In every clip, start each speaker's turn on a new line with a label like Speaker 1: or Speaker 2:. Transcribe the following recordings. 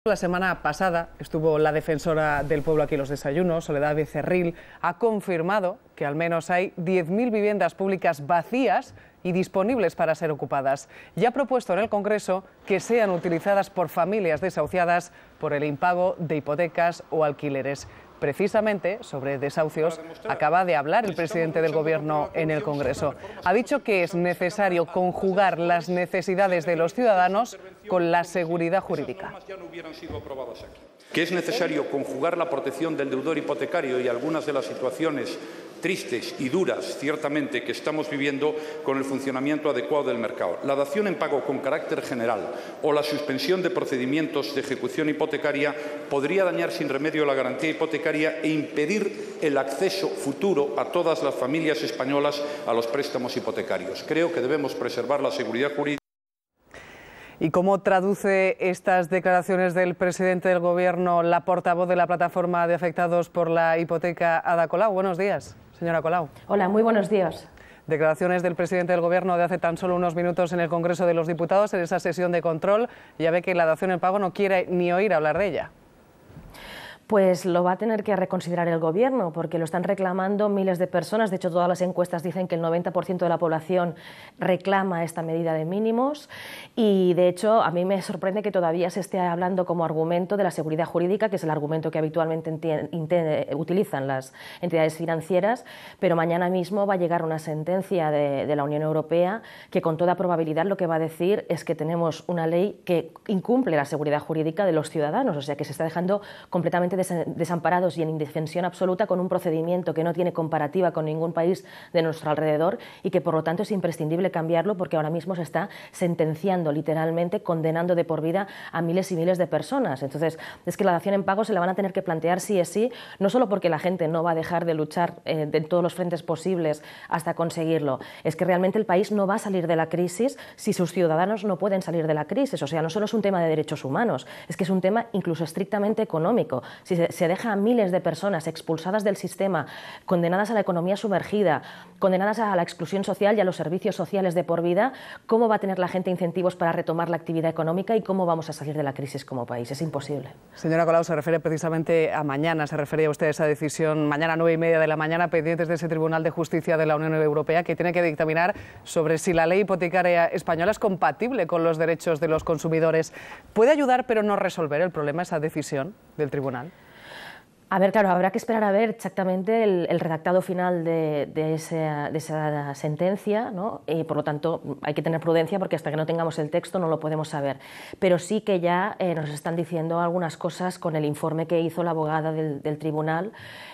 Speaker 1: La semana pasada estuvo la defensora del pueblo aquí en los desayunos, Soledad Becerril, ha confirmado que al menos hay 10.000 viviendas públicas vacías y disponibles para ser ocupadas. Y ha propuesto en el Congreso que sean utilizadas por familias desahuciadas por el impago de hipotecas o alquileres. Precisamente sobre desahucios acaba de hablar el presidente del Gobierno en el Congreso. Ha dicho que es necesario conjugar las necesidades de los ciudadanos con la seguridad jurídica.
Speaker 2: Que es necesario conjugar la protección del deudor hipotecario y algunas de las situaciones tristes y duras, ciertamente, que estamos viviendo con el funcionamiento adecuado del mercado. La dación en pago con carácter general o la suspensión de procedimientos de ejecución hipotecaria podría dañar sin remedio la garantía hipotecaria e impedir el acceso futuro a todas las familias españolas a los préstamos hipotecarios. Creo que debemos preservar la seguridad jurídica.
Speaker 1: ¿Y cómo traduce estas declaraciones del presidente del Gobierno la portavoz de la plataforma de afectados por la hipoteca, Ada Colau? Buenos días, señora Colau.
Speaker 3: Hola, muy buenos días.
Speaker 1: Declaraciones del presidente del Gobierno de hace tan solo unos minutos en el Congreso de los Diputados, en esa sesión de control. Ya ve que la dación en pago no quiere ni oír hablar de ella.
Speaker 3: Pues lo va a tener que reconsiderar el Gobierno, porque lo están reclamando miles de personas. De hecho, todas las encuestas dicen que el 90% de la población reclama esta medida de mínimos y, de hecho, a mí me sorprende que todavía se esté hablando como argumento de la seguridad jurídica, que es el argumento que habitualmente utilizan las entidades financieras, pero mañana mismo va a llegar una sentencia de la Unión Europea que, con toda probabilidad, lo que va a decir es que tenemos una ley que incumple la seguridad jurídica de los ciudadanos, o sea, que se está dejando completamente desamparados y en indefensión absoluta con un procedimiento que no tiene comparativa con ningún país de nuestro alrededor y que por lo tanto es imprescindible cambiarlo, porque ahora mismo se está sentenciando literalmente, condenando de por vida a miles y miles de personas. Entonces, es que la dación en pago se la van a tener que plantear sí es sí, no solo porque la gente no va a dejar de luchar de todos los frentes posibles hasta conseguirlo, es que realmente el país no va a salir de la crisis si sus ciudadanos no pueden salir de la crisis. O sea, no solo es un tema de derechos humanos, es que es un tema incluso estrictamente económico. Si se deja a miles de personas expulsadas del sistema, condenadas a la economía sumergida, condenadas a la exclusión social y a los servicios sociales de por vida, ¿cómo va a tener la gente incentivos para retomar la actividad económica y cómo vamos a salir de la crisis como país? Es imposible.
Speaker 1: Señora Colau, se refiere precisamente a mañana, se refería usted a esa decisión mañana 9:30 de la mañana, pendientes de ese Tribunal de Justicia de la Unión Europea que tiene que dictaminar sobre si la ley hipotecaria española es compatible con los derechos de los consumidores. ¿Puede ayudar pero no resolver el problema esa decisión del Tribunal?
Speaker 3: A ver, claro, habrá que esperar a ver exactamente el redactado final de esa sentencia, ¿no? Y por lo tanto hay que tener prudencia porque hasta que no tengamos el texto no lo podemos saber. Pero sí que ya nos están diciendo algunas cosas con el informe que hizo la abogada del tribunal,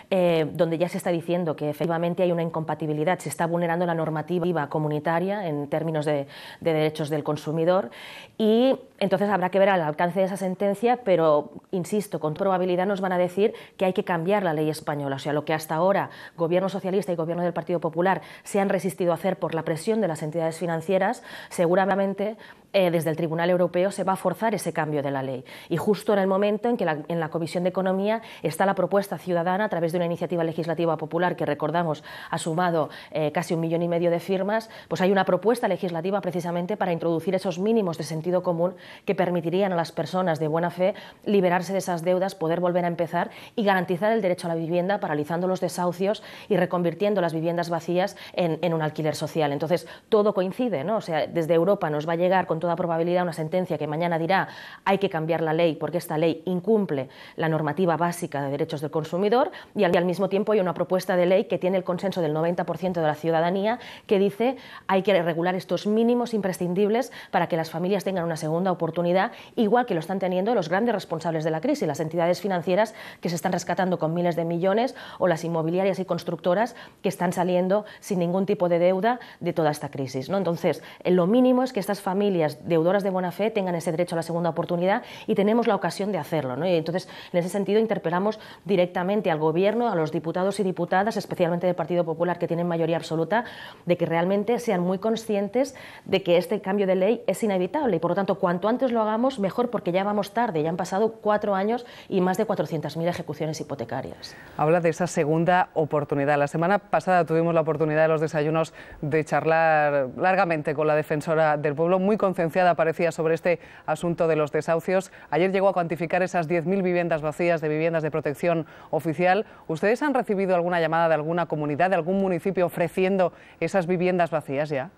Speaker 3: donde ya se está diciendo que efectivamente hay una incompatibilidad, se está vulnerando la normativa comunitaria en términos de derechos del consumidor, y entonces habrá que ver el alcance de esa sentencia, pero insisto, con probabilidad nos van a decir que hay que cambiar la ley española. O sea, lo que hasta ahora Gobierno socialista y Gobierno del Partido Popular se han resistido a hacer por la presión de las entidades financieras, seguramente desde el Tribunal Europeo se va a forzar ese cambio de la ley. Y justo en el momento en que en la Comisión de Economía está la propuesta ciudadana a través de una iniciativa legislativa popular que, recordamos, ha sumado casi 1,5 millones de firmas, pues hay una propuesta legislativa precisamente para introducir esos mínimos de sentido común que permitirían a las personas de buena fe liberarse de esas deudas, poder volver a empezar y garantizar el derecho a la vivienda, paralizando los desahucios y reconvirtiendo las viviendas vacías en un alquiler social. Entonces, todo coincide, ¿no? O sea, desde Europa nos va a llegar con toda probabilidad una sentencia que mañana dirá hay que cambiar la ley porque esta ley incumple la normativa básica de derechos del consumidor, y al mismo tiempo hay una propuesta de ley que tiene el consenso del 90% de la ciudadanía que dice hay que regular estos mínimos imprescindibles para que las familias tengan una segunda oportunidad, igual que lo están teniendo los grandes responsables de la crisis, las entidades financieras que se están rescatando con miles de millones, o las inmobiliarias y constructoras que están saliendo sin ningún tipo de deuda de toda esta crisis, ¿no? Entonces, lo mínimo es que estas familias deudoras de buena fe tengan ese derecho a la segunda oportunidad, y tenemos la ocasión de hacerlo, ¿no? Y entonces, en ese sentido, interpelamos directamente al Gobierno, a los diputados y diputadas, especialmente del Partido Popular, que tienen mayoría absoluta, de que realmente sean muy conscientes de que este cambio de ley es inevitable y, por lo tanto, cuanto antes lo hagamos, mejor, porque ya vamos tarde, ya han pasado 4 años y más de 400.000 ejecuciones hipotecarias.
Speaker 1: Habla de esa segunda oportunidad. La semana pasada tuvimos la oportunidad de los desayunos de charlar largamente con la defensora del pueblo, muy concentrada licenciada aparecía sobre este asunto de los desahucios. Ayer llegó a cuantificar esas 10.000 viviendas vacías de viviendas de protección oficial. ¿Ustedes han recibido alguna llamada de alguna comunidad, de algún municipio ofreciendo esas viviendas vacías ya?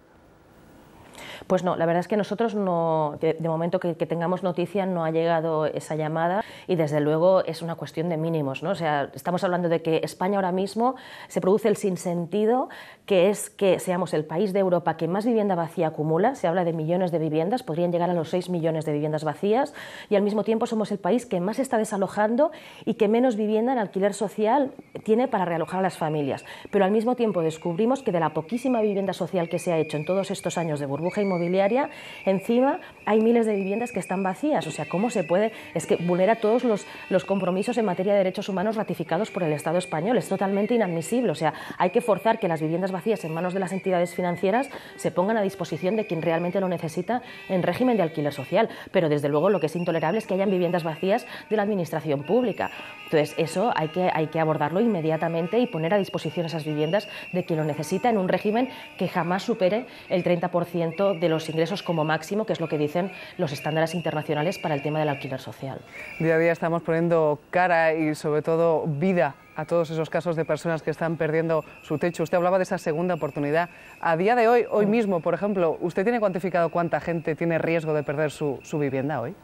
Speaker 3: Pues no, la verdad es que nosotros no, de momento que tengamos noticia no ha llegado esa llamada y desde luego es una cuestión de mínimos, ¿no? O sea, estamos hablando de que España ahora mismo se produce el sinsentido que es que seamos el país de Europa que más vivienda vacía acumula, se habla de millones de viviendas, podrían llegar a los 6 millones de viviendas vacías y al mismo tiempo somos el país que más está desalojando y que menos vivienda en alquiler social tiene para realojar a las familias. Pero al mismo tiempo descubrimos que de la poquísima vivienda social que se ha hecho en todos estos años de burbuja inmobiliaria, encima hay miles de viviendas que están vacías. O sea, ¿cómo se puede? Es que vulnera todos los compromisos en materia de derechos humanos ratificados por el Estado español. Es totalmente inadmisible. O sea, hay que forzar que las viviendas vacías en manos de las entidades financieras se pongan a disposición de quien realmente lo necesita en régimen de alquiler social. Pero desde luego lo que es intolerable es que hayan viviendas vacías de la administración pública. Entonces eso hay que abordarlo inmediatamente y poner a disposición esas viviendas de quien lo necesita en un régimen que jamás supere el 30% de los ingresos como máximo, que es lo que dicen los estándares internacionales para el tema del alquiler social.
Speaker 1: Día a día estamos poniendo cara y sobre todo vida a todos esos casos de personas que están perdiendo su techo. Usted hablaba de esa segunda oportunidad. A día de hoy mismo, por ejemplo, ¿usted tiene cuantificado cuánta gente tiene riesgo de perder su vivienda hoy?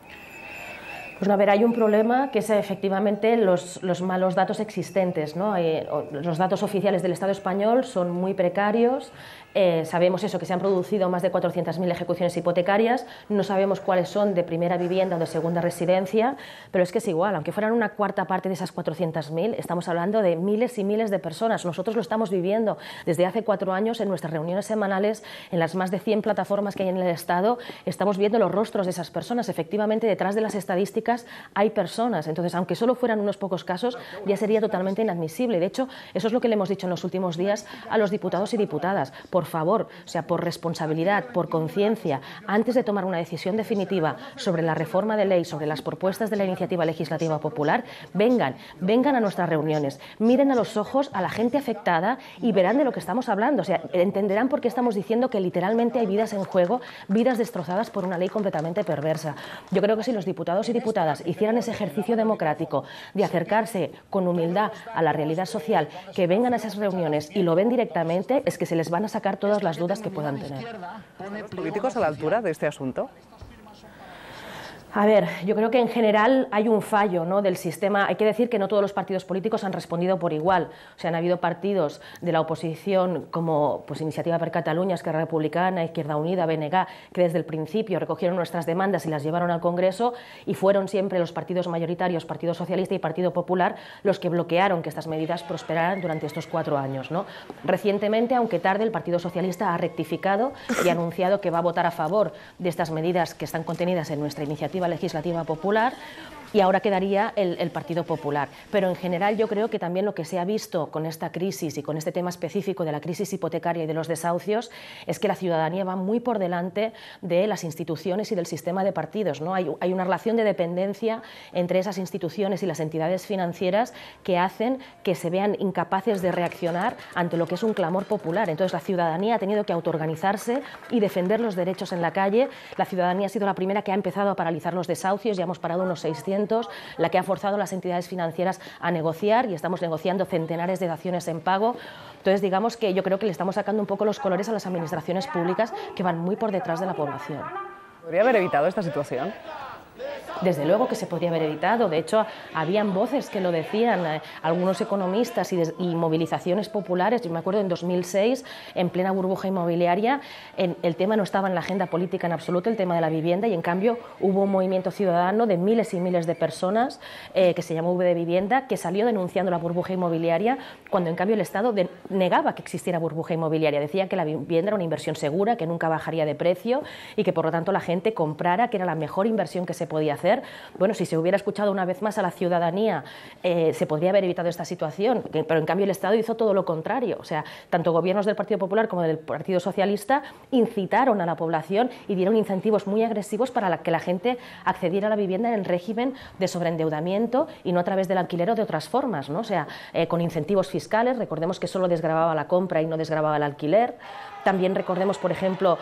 Speaker 3: Pues a ver, hay un problema que es efectivamente los malos datos existentes, ¿no? Los datos oficiales del Estado español son muy precarios. Sabemos eso, que se han producido más de 400.000 ejecuciones hipotecarias, no sabemos cuáles son de primera vivienda o de segunda residencia, pero es que es igual, aunque fueran una cuarta parte de esas 400.000, estamos hablando de miles y miles de personas. Nosotros lo estamos viviendo desde hace 4 años en nuestras reuniones semanales, en las más de 100 plataformas que hay en el Estado, estamos viendo los rostros de esas personas. Efectivamente, detrás de las estadísticas hay personas, entonces aunque solo fueran unos pocos casos, ya sería totalmente inadmisible. De hecho, eso es lo que le hemos dicho en los últimos días a los diputados y diputadas. Por favor, o sea, por responsabilidad, por conciencia, antes de tomar una decisión definitiva sobre la reforma de ley, sobre las propuestas de la iniciativa legislativa popular, vengan a nuestras reuniones, miren a los ojos a la gente afectada y verán de lo que estamos hablando. O sea, entenderán por qué estamos diciendo que literalmente hay vidas en juego, vidas destrozadas por una ley completamente perversa. Yo creo que si los diputados y diputadas hicieran ese ejercicio democrático de acercarse con humildad a la realidad social, que vengan a esas reuniones y lo ven directamente, es que se les van a sacar todas las dudas que puedan tener.
Speaker 1: ¿Los políticos a la altura de este asunto?
Speaker 3: A ver, yo creo que en general hay un fallo, ¿no?, del sistema. Hay que decir que no todos los partidos políticos han respondido por igual. O sea, han habido partidos de la oposición como Iniciativa per Catalunya, Esquerra Republicana, Izquierda Unida, BNG, que desde el principio recogieron nuestras demandas y las llevaron al Congreso, y fueron siempre los partidos mayoritarios, Partido Socialista y Partido Popular, los que bloquearon que estas medidas prosperaran durante estos 4 años, ¿no? Recientemente, aunque tarde, el Partido Socialista ha rectificado y ha anunciado que va a votar a favor de estas medidas que están contenidas en nuestra iniciativa legislativa popular, y ahora quedaría el Partido Popular. Pero en general yo creo que también lo que se ha visto con esta crisis y con este tema específico de la crisis hipotecaria y de los desahucios es que la ciudadanía va muy por delante de las instituciones y del sistema de partidos, ¿no? Hay una relación de dependencia entre esas instituciones y las entidades financieras que hacen que se vean incapaces de reaccionar ante lo que es un clamor popular. Entonces la ciudadanía ha tenido que autoorganizarse y defender los derechos en la calle. La ciudadanía ha sido la primera que ha empezado a paralizar los desahucios, ya hemos parado unos 600, la que ha forzado a las entidades financieras a negociar, y estamos negociando centenares de daciones en pago. Entonces, digamos que yo creo que le estamos sacando un poco los colores a las administraciones públicas, que van muy por detrás de la población.
Speaker 1: ¿Podría haber evitado esta situación?
Speaker 3: Desde luego que se podría haber evitado. De hecho, habían voces que lo decían, algunos economistas y movilizaciones populares. Yo me acuerdo en 2006, en plena burbuja inmobiliaria, el tema no estaba en la agenda política en absoluto, el tema de la vivienda, y en cambio hubo un movimiento ciudadano de miles y miles de personas que se llamó V de Vivienda, que salió denunciando la burbuja inmobiliaria, cuando en cambio el Estado negaba que existiera burbuja inmobiliaria. Decía que la vivienda era una inversión segura, que nunca bajaría de precio y que por lo tanto la gente comprara, que era la mejor inversión que se podía hacer. poder. Bueno, si se hubiera escuchado una vez más a la ciudadanía, se podría haber evitado esta situación, pero en cambio el Estado hizo todo lo contrario. O sea, tanto gobiernos del Partido Popular como del Partido Socialista incitaron a la población y dieron incentivos muy agresivos para que la gente accediera a la vivienda en el régimen de sobreendeudamiento y no a través del alquiler o de otras formas, ¿no? O sea, con incentivos fiscales. Recordemos que solo desgravaba la compra y no desgravaba el alquiler. También recordemos, por ejemplo,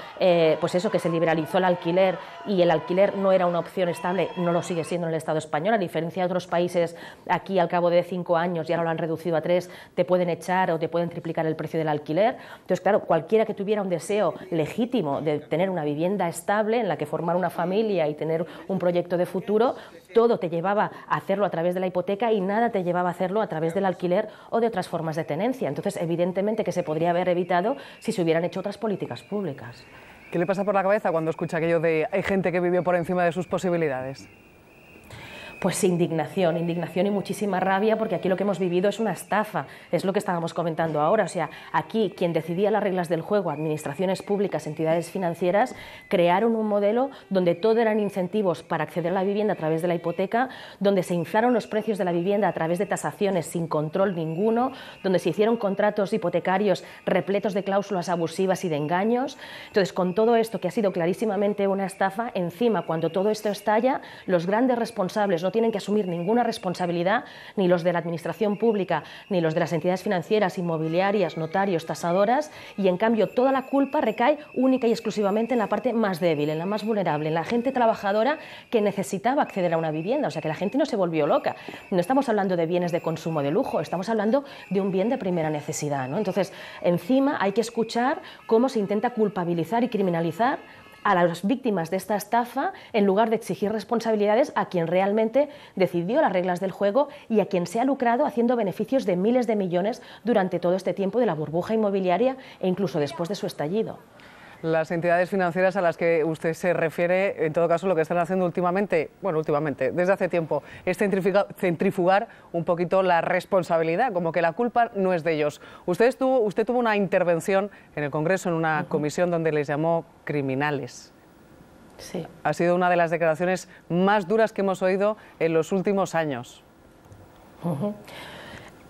Speaker 3: pues eso, que se liberalizó el alquiler y el alquiler no era una opción estable, no lo sigue siendo en el Estado español, a diferencia de otros países. Aquí al cabo de 5 años, ya no lo han reducido a 3, te pueden echar o te pueden triplicar el precio del alquiler. Entonces, claro, cualquiera que tuviera un deseo legítimo de tener una vivienda estable en la que formar una familia y tener un proyecto de futuro, todo te llevaba a hacerlo a través de la hipoteca y nada te llevaba a hacerlo a través del alquiler o de otras formas de tenencia. Entonces, evidentemente que se podría haber evitado si se hubieran hecho otras políticas públicas.
Speaker 1: ¿Qué le pasa por la cabeza cuando escucha aquello de hay gente que vivió por encima de sus posibilidades?
Speaker 3: Pues indignación y muchísima rabia, porque aquí lo que hemos vivido es una estafa, es lo que estábamos comentando ahora. O sea, aquí quien decidía las reglas del juego, administraciones públicas, entidades financieras, crearon un modelo donde todo eran incentivos para acceder a la vivienda a través de la hipoteca, donde se inflaron los precios de la vivienda a través de tasaciones sin control ninguno, donde se hicieron contratos hipotecarios repletos de cláusulas abusivas y de engaños. Entonces, con todo esto, que ha sido clarísimamente una estafa, encima, cuando todo esto estalla, los grandes responsables no tienen que asumir ninguna responsabilidad, ni los de la administración pública, ni los de las entidades financieras, inmobiliarias, notarios, tasadoras, y en cambio toda la culpa recae única y exclusivamente en la parte más débil, en la más vulnerable, en la gente trabajadora que necesitaba acceder a una vivienda. O sea, que la gente no se volvió loca. No estamos hablando de bienes de consumo de lujo, estamos hablando de un bien de primera necesidad, ¿no? Entonces, encima hay que escuchar cómo se intenta culpabilizar y criminalizar a las víctimas de esta estafa en lugar de exigir responsabilidades a quien realmente decidió las reglas del juego y a quien se ha lucrado haciendo beneficios de miles de millones durante todo este tiempo de la burbuja inmobiliaria e incluso después de su estallido.
Speaker 1: Las entidades financieras a las que usted se refiere, en todo caso, lo que están haciendo últimamente, desde hace tiempo, es centrifugar un poquito la responsabilidad, como que la culpa no es de ellos. Usted tuvo una intervención en el Congreso, en una comisión donde les llamó criminales.
Speaker 3: Sí.
Speaker 1: Ha sido una de las declaraciones más duras que hemos oído en los últimos años.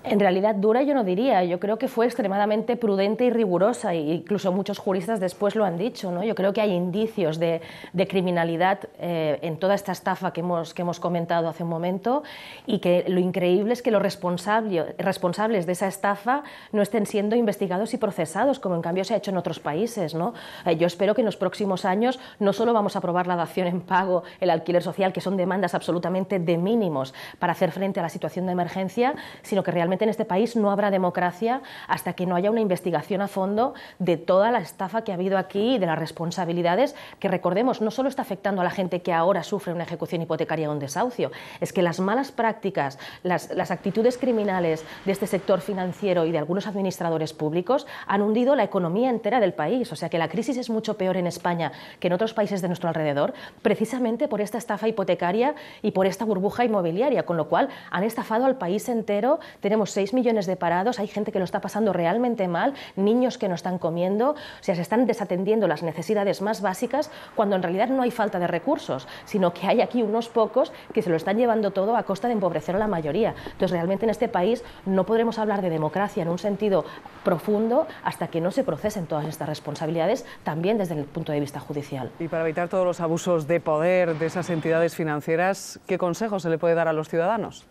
Speaker 3: En realidad dura yo no diría, yo creo que fue extremadamente prudente y rigurosa, e incluso muchos juristas después lo han dicho, ¿no? Yo creo que hay indicios de criminalidad en toda esta estafa que hemos comentado hace un momento, y que lo increíble es que los responsables de esa estafa no estén siendo investigados y procesados, como en cambio se ha hecho en otros países, ¿no? Yo espero que en los próximos años no solo vamos a aprobar la dación en pago, el alquiler social, que son demandas absolutamente de mínimos para hacer frente a la situación de emergencia, sino que realmente en este país no habrá democracia hasta que no haya una investigación a fondo de toda la estafa que ha habido aquí y de las responsabilidades que, recordemos, no solo está afectando a la gente que ahora sufre una ejecución hipotecaria o un desahucio, es que las malas prácticas, las actitudes criminales de este sector financiero y de algunos administradores públicos han hundido la economía entera del país. O sea que la crisis es mucho peor en España que en otros países de nuestro alrededor, precisamente por esta estafa hipotecaria y por esta burbuja inmobiliaria, con lo cual han estafado al país entero. Tenemos 6 millones de parados, hay gente que lo está pasando realmente mal, niños que no están comiendo. O sea, se están desatendiendo las necesidades más básicas cuando en realidad no hay falta de recursos, sino que hay aquí unos pocos que se lo están llevando todo a costa de empobrecer a la mayoría. Entonces, realmente en este país no podremos hablar de democracia en un sentido profundo hasta que no se procesen todas estas responsabilidades, también desde el punto de vista judicial.
Speaker 1: Y para evitar todos los abusos de poder de esas entidades financieras, ¿qué consejo se le puede dar a los ciudadanos?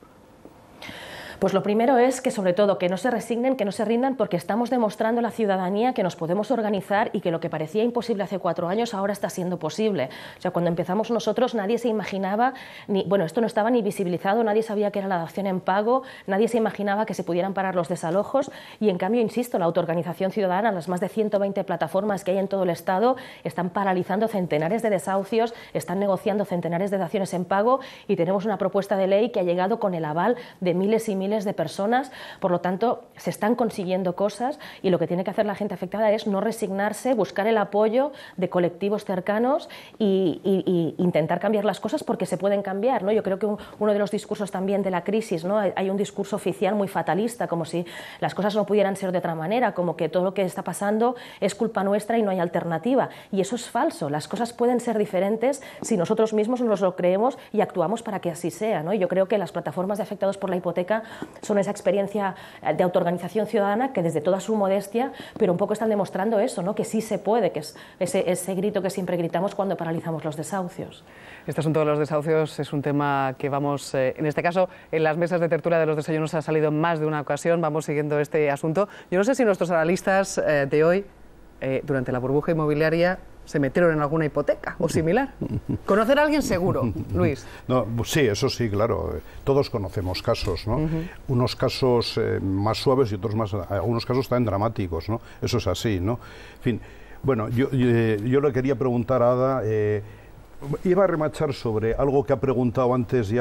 Speaker 3: Pues lo primero es que, sobre todo, que no se resignen, que no se rindan, porque estamos demostrando a la ciudadanía que nos podemos organizar y que lo que parecía imposible hace 4 años ahora está siendo posible. O sea, cuando empezamos nosotros nadie se imaginaba, esto no estaba ni visibilizado, nadie sabía que era la dación en pago, nadie se imaginaba que se pudieran parar los desalojos y, en cambio, insisto, la autoorganización ciudadana, las más de 120 plataformas que hay en todo el Estado, están paralizando centenares de desahucios, están negociando centenares de daciones en pago y tenemos una propuesta de ley que ha llegado con el aval de miles y miles miles de personas. Por lo tanto, se están consiguiendo cosas y lo que tiene que hacer la gente afectada es no resignarse, buscar el apoyo de colectivos cercanos y intentar cambiar las cosas porque se pueden cambiar, ¿no? Yo creo que uno de los discursos también de la crisis, ¿no? Hay un discurso oficial muy fatalista, como si las cosas no pudieran ser de otra manera, como que todo lo que está pasando es culpa nuestra y no hay alternativa. Y eso es falso. Las cosas pueden ser diferentes si nosotros mismos nos lo creemos y actuamos para que así sea, ¿no? Yo creo que las plataformas de afectados por la hipoteca son esa experiencia de autoorganización ciudadana que desde toda su modestia, pero un poco están demostrando eso, ¿no? Que sí se puede, que es ese grito que siempre gritamos cuando paralizamos los desahucios.
Speaker 1: Este asunto de los desahucios es un tema que vamos, en este caso, en las mesas de tertulia de los desayunos ha salido en más de una ocasión, vamos siguiendo este asunto. Yo no sé si nuestros analistas de hoy, durante la burbuja inmobiliaria, se metieron en alguna hipoteca o similar. ¿Conocer a alguien seguro, Luis?
Speaker 4: No, sí, eso sí, claro. Todos conocemos casos, ¿no? Unos casos más suaves y otros más, algunos casos también dramáticos, ¿no? Eso es así, ¿no? En fin, bueno, yo le quería preguntar a Ada, iba a remachar sobre algo que ha preguntado antes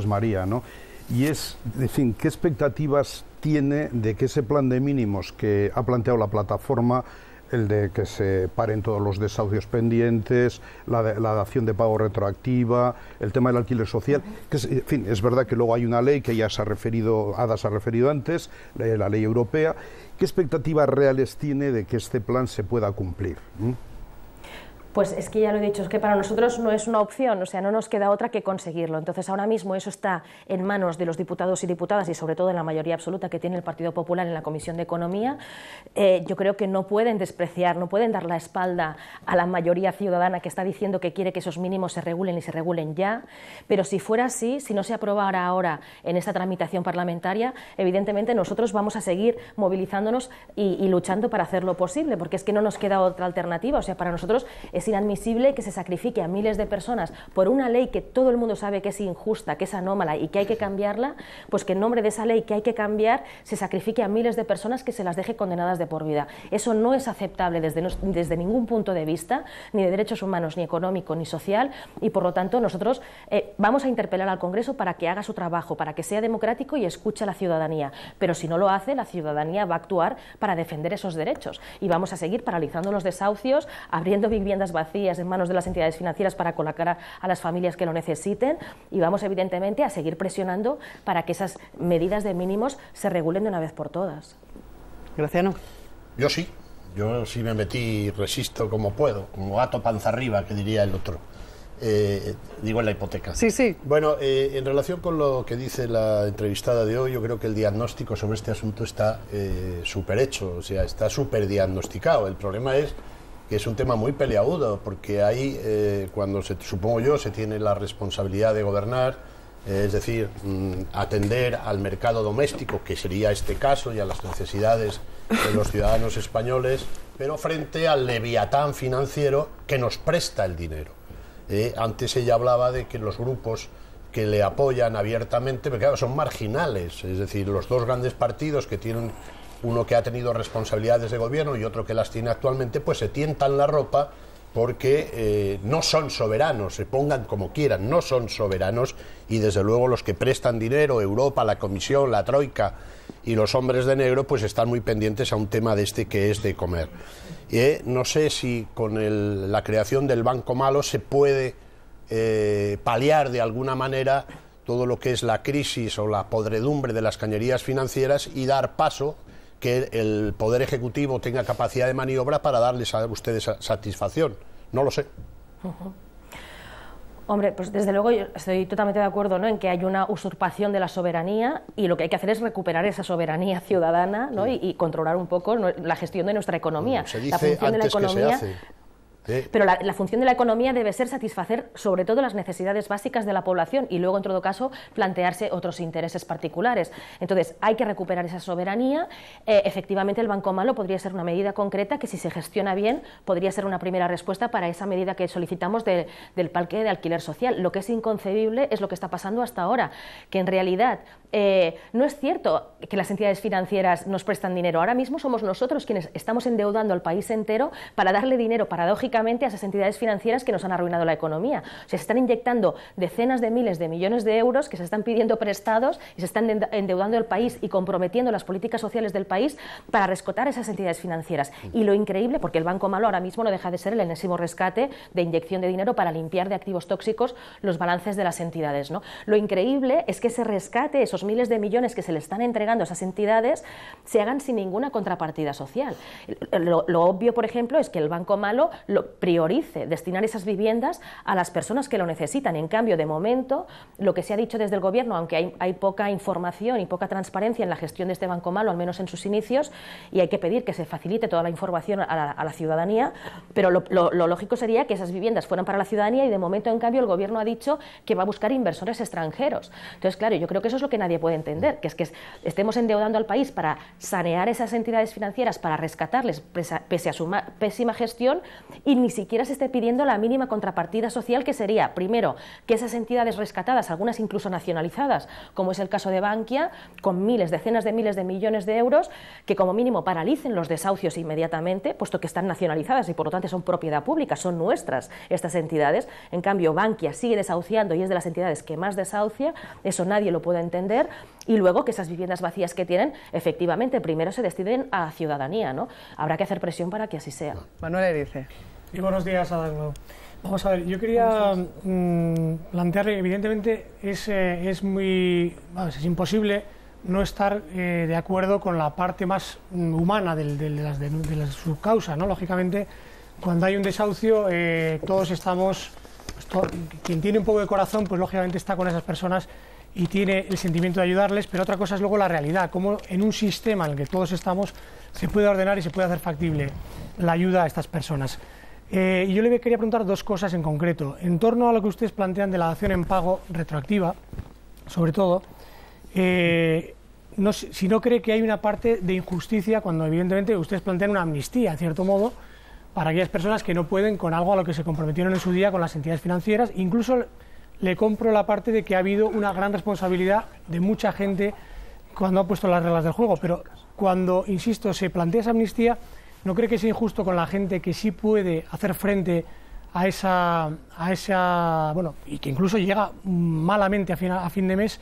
Speaker 4: María, ¿no? Y es, en fin, ¿qué expectativas tiene de que ese plan de mínimos que ha planteado la plataforma, el de que se paren todos los desahucios pendientes, la dación de pago retroactiva, el tema del alquiler social, que en fin, es verdad que luego hay una ley que ya Ada se ha referido antes, la ley europea. ¿Qué expectativas reales tiene de que este plan se pueda cumplir?
Speaker 3: Pues es que ya lo he dicho, es que para nosotros no es una opción, o sea, no nos queda otra que conseguirlo. Entonces, ahora mismo eso está en manos de los diputados y diputadas y sobre todo en la mayoría absoluta que tiene el Partido Popular en la Comisión de Economía. Yo creo que no pueden despreciar, no pueden dar la espalda a la mayoría ciudadana que está diciendo que quiere que esos mínimos se regulen y se regulen ya. Pero si fuera así, si no se aprobara ahora en esta tramitación parlamentaria, evidentemente nosotros vamos a seguir movilizándonos y luchando para hacerlo posible, porque es que no nos queda otra alternativa. O sea, para nosotros es inadmisible que se sacrifique a miles de personas por una ley que todo el mundo sabe que es injusta, que es anómala y que hay que cambiarla, pues que en nombre de esa ley que hay que cambiar se sacrifique a miles de personas que se las deje condenadas de por vida. Eso no es aceptable desde ningún punto de vista, ni de derechos humanos, ni económico, ni social, y por lo tanto nosotros vamos a interpelar al Congreso para que haga su trabajo, para que sea democrático y escuche a la ciudadanía, pero si no lo hace, la ciudadanía va a actuar para defender esos derechos y vamos a seguir paralizando los desahucios, abriendo viviendas vacías en manos de las entidades financieras para colocar a las familias que lo necesiten y vamos evidentemente a seguir presionando para que esas medidas de mínimos se regulen de una vez por todas.
Speaker 1: Graciano.
Speaker 5: Yo sí me metí y resisto como puedo, como gato panza arriba, que diría el otro. Digo en la hipoteca.
Speaker 1: Sí, sí.
Speaker 5: Bueno, en relación con lo que dice la entrevistada de hoy, yo creo que el diagnóstico sobre este asunto está súper hecho, o sea, está súper diagnosticado. El problema es que es un tema muy peleagudo, porque ahí, cuando supongo yo, se tiene la responsabilidad de gobernar, es decir, atender al mercado doméstico, que sería este caso, y a las necesidades de los ciudadanos españoles, pero frente al leviatán financiero que nos presta el dinero. Antes ella hablaba de que los grupos que le apoyan abiertamente, pero claro, son marginales, es decir, los dos grandes partidos que tienen, uno que ha tenido responsabilidades de gobierno y otro que las tiene actualmente, pues se tientan la ropa porque no son soberanos, se pongan como quieran, no son soberanos, y desde luego los que prestan dinero, Europa, la Comisión, la Troika y los hombres de negro, pues están muy pendientes a un tema de este que es de comer. No sé si con la creación del Banco Malo se puede paliar de alguna manera todo lo que es la crisis o la podredumbre de las cañerías financieras y dar paso que el Poder Ejecutivo tenga capacidad de maniobra para darles a ustedes satisfacción. No lo sé.
Speaker 3: Hombre, pues desde luego yo estoy totalmente de acuerdo, ¿no?, en que hay una usurpación de la soberanía y lo que hay que hacer es recuperar esa soberanía ciudadana, ¿no?, y controlar un poco la gestión de nuestra economía.
Speaker 5: Se dice
Speaker 3: la función
Speaker 5: antes
Speaker 3: de la economía,
Speaker 5: que se hace.
Speaker 3: Pero la función de la economía debe ser satisfacer sobre todo las necesidades básicas de la población y luego, en todo caso, plantearse otros intereses particulares. Entonces, hay que recuperar esa soberanía. Efectivamente, el Banco Malo podría ser una medida concreta que, si se gestiona bien, podría ser una primera respuesta para esa medida que solicitamos del parque de alquiler social. Lo que es inconcebible es lo que está pasando hasta ahora, que en realidad no es cierto que las entidades financieras nos prestan dinero. Ahora mismo somos nosotros quienes estamos endeudando al país entero para darle dinero, paradójicamente, económicamente a esas entidades financieras que nos han arruinado la economía. O sea, se están inyectando decenas de miles de millones de euros que se están pidiendo prestados y se están endeudando el país y comprometiendo las políticas sociales del país para rescatar esas entidades financieras. Y lo increíble, porque el Banco Malo ahora mismo no deja de ser el enésimo rescate de inyección de dinero para limpiar de activos tóxicos los balances de las entidades, ¿no? Lo increíble es que ese rescate, esos miles de millones que se le están entregando a esas entidades, se hagan sin ninguna contrapartida social. Lo obvio, por ejemplo, es que el Banco Malo priorice destinar esas viviendas a las personas que lo necesitan. En cambio, de momento, lo que se ha dicho desde el Gobierno, aunque hay poca información y poca transparencia en la gestión de este Banco Malo, al menos en sus inicios, y hay que pedir que se facilite toda la información a la ciudadanía, pero lo lógico sería que esas viviendas fueran para la ciudadanía y de momento, en cambio, el Gobierno ha dicho que va a buscar inversores extranjeros. Entonces, claro, yo creo que eso es lo que nadie puede entender, que estemos endeudando al país para sanear esas entidades financieras, para rescatarles pese a su pésima gestión, y ni siquiera se esté pidiendo la mínima contrapartida social, que sería, primero, que esas entidades rescatadas, algunas incluso nacionalizadas, como es el caso de Bankia, con decenas de miles de millones de euros, que como mínimo paralicen los desahucios inmediatamente, puesto que están nacionalizadas y por lo tanto son propiedad pública, son nuestras estas entidades. En cambio, Bankia sigue desahuciando y es de las entidades que más desahucia, eso nadie lo puede entender, y luego que esas viviendas vacías que tienen, efectivamente, primero se destinen a la ciudadanía, ¿no? Habrá que hacer presión para que así sea.
Speaker 1: Manuel Erice.
Speaker 6: Y buenos días, Adán. Vamos a ver, yo quería plantearle, evidentemente es imposible no estar de acuerdo con la parte más humana de su causa, ¿no? Lógicamente, cuando hay un desahucio, todos estamos, quien tiene un poco de corazón, pues lógicamente está con esas personas y tiene el sentimiento de ayudarles, pero otra cosa es luego la realidad, cómo en un sistema en el que todos estamos se puede ordenar y se puede hacer factible la ayuda a estas personas. Y yo le quería preguntar dos cosas en concreto. En torno a lo que ustedes plantean de la dación en pago retroactiva, sobre todo, si no cree que hay una parte de injusticia cuando evidentemente ustedes plantean una amnistía, en cierto modo, para aquellas personas que no pueden con algo a lo que se comprometieron en su día con las entidades financieras. Incluso le compro la parte de que ha habido una gran responsabilidad de mucha gente cuando ha puesto las reglas del juego, pero cuando, insisto, se plantea esa amnistía, ¿no cree que es injusto con la gente que sí puede hacer frente a esa bueno, y que incluso llega malamente a fin de mes,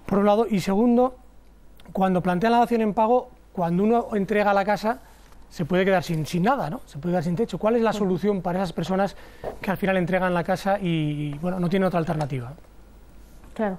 Speaker 6: por un lado? Y segundo, cuando plantean la dación en pago, cuando uno entrega la casa, se puede quedar sin nada, ¿no? Se puede quedar sin techo. ¿Cuál es la solución para esas personas que al final entregan la casa y bueno, no tienen otra alternativa?
Speaker 3: Claro.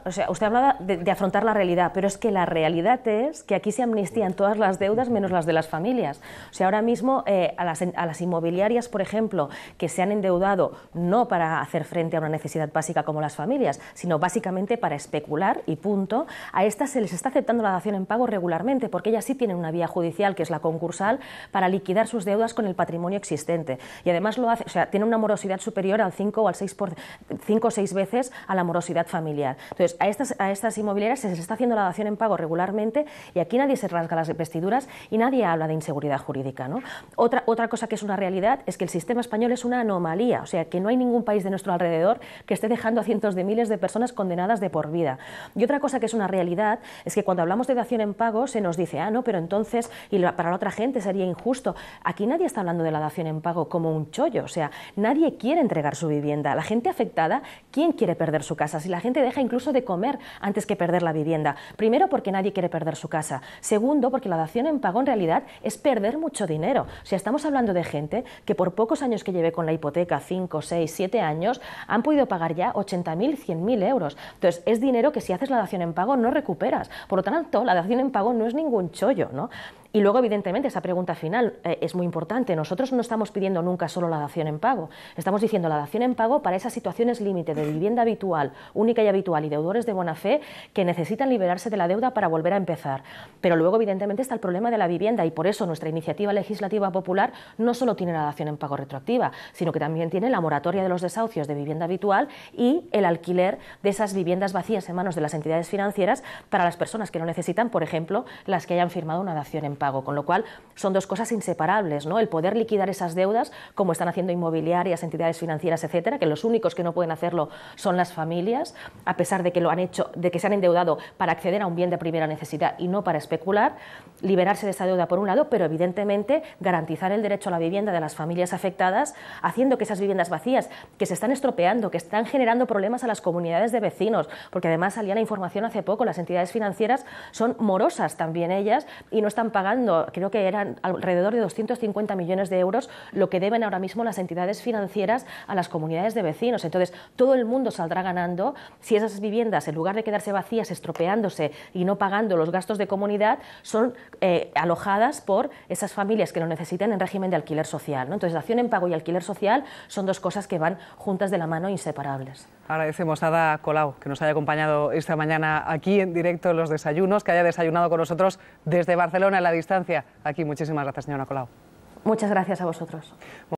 Speaker 3: O sea, usted hablaba de afrontar la realidad, pero es que la realidad es que aquí se amnistían todas las deudas menos las de las familias. O sea, ahora mismo a las inmobiliarias, por ejemplo, que se han endeudado no para hacer frente a una necesidad básica como las familias, sino básicamente para especular y punto, a estas se les está aceptando la dación en pago regularmente, porque ellas sí tienen una vía judicial, que es la concursal, para liquidar sus deudas con el patrimonio existente. Y además lo hace, o sea, tiene una morosidad superior al 5 o 6 veces a la morosidad familiar. Entonces, a estas inmobiliarias se les está haciendo la dación en pago regularmente y aquí nadie se rasga las vestiduras y nadie habla de inseguridad jurídica, ¿no? Otra cosa que es una realidad es que el sistema español es una anomalía, o sea, que no hay ningún país de nuestro alrededor que esté dejando a cientos de miles de personas condenadas de por vida. Y otra cosa que es una realidad es que cuando hablamos de dación en pago se nos dice, no, pero entonces, para la otra gente sería injusto. Aquí nadie está hablando de la dación en pago como un chollo, o sea, nadie quiere entregar su vivienda. La gente afectada, ¿quién quiere perder su casa? Si la gente deja incluso de comer antes que perder la vivienda. Primero, porque nadie quiere perder su casa. Segundo, porque la dación en pago en realidad es perder mucho dinero. O sea, estamos hablando de gente que por pocos años que lleve con la hipoteca, 5, 6, 7 años, han podido pagar ya 80.000, 100.000 euros. Entonces, es dinero que si haces la dación en pago no recuperas. Por lo tanto, la dación en pago no es ningún chollo, ¿no? Y luego, evidentemente, esa pregunta final es muy importante. Nosotros no estamos pidiendo nunca solo la dación en pago. Estamos diciendo la dación en pago para esas situaciones límite de vivienda habitual, única y habitual, y deudores de buena fe que necesitan liberarse de la deuda para volver a empezar. Pero luego, evidentemente, está el problema de la vivienda y por eso nuestra iniciativa legislativa popular no solo tiene la dación en pago retroactiva, sino que también tiene la moratoria de los desahucios de vivienda habitual y el alquiler de esas viviendas vacías en manos de las entidades financieras para las personas que lo necesitan, por ejemplo, las que hayan firmado una dación en pago. pago, con lo cual son dos cosas inseparables, ¿no? El poder liquidar esas deudas, como están haciendo inmobiliarias, entidades financieras, etcétera, que los únicos que no pueden hacerlo son las familias, a pesar de que lo han hecho, de que se han endeudado para acceder a un bien de primera necesidad y no para especular, liberarse de esa deuda por un lado, pero evidentemente garantizar el derecho a la vivienda de las familias afectadas, haciendo que esas viviendas vacías, que se están estropeando, que están generando problemas a las comunidades de vecinos, porque además salía la información hace poco, las entidades financieras son morosas también ellas y no están pagando, creo que eran alrededor de 250 millones de euros lo que deben ahora mismo las entidades financieras a las comunidades de vecinos. Entonces, todo el mundo saldrá ganando si esas viviendas, en lugar de quedarse vacías, estropeándose y no pagando los gastos de comunidad, son alojadas por esas familias que lo necesitan en régimen de alquiler social, ¿no? Entonces, dación en pago y alquiler social son dos cosas que van juntas de la mano, inseparables.
Speaker 1: Agradecemos a Ada Colau que nos haya acompañado esta mañana aquí en directo en Los Desayunos, que haya desayunado con nosotros desde Barcelona a la distancia. Aquí, muchísimas gracias, señora Colau.
Speaker 3: Muchas gracias a vosotros.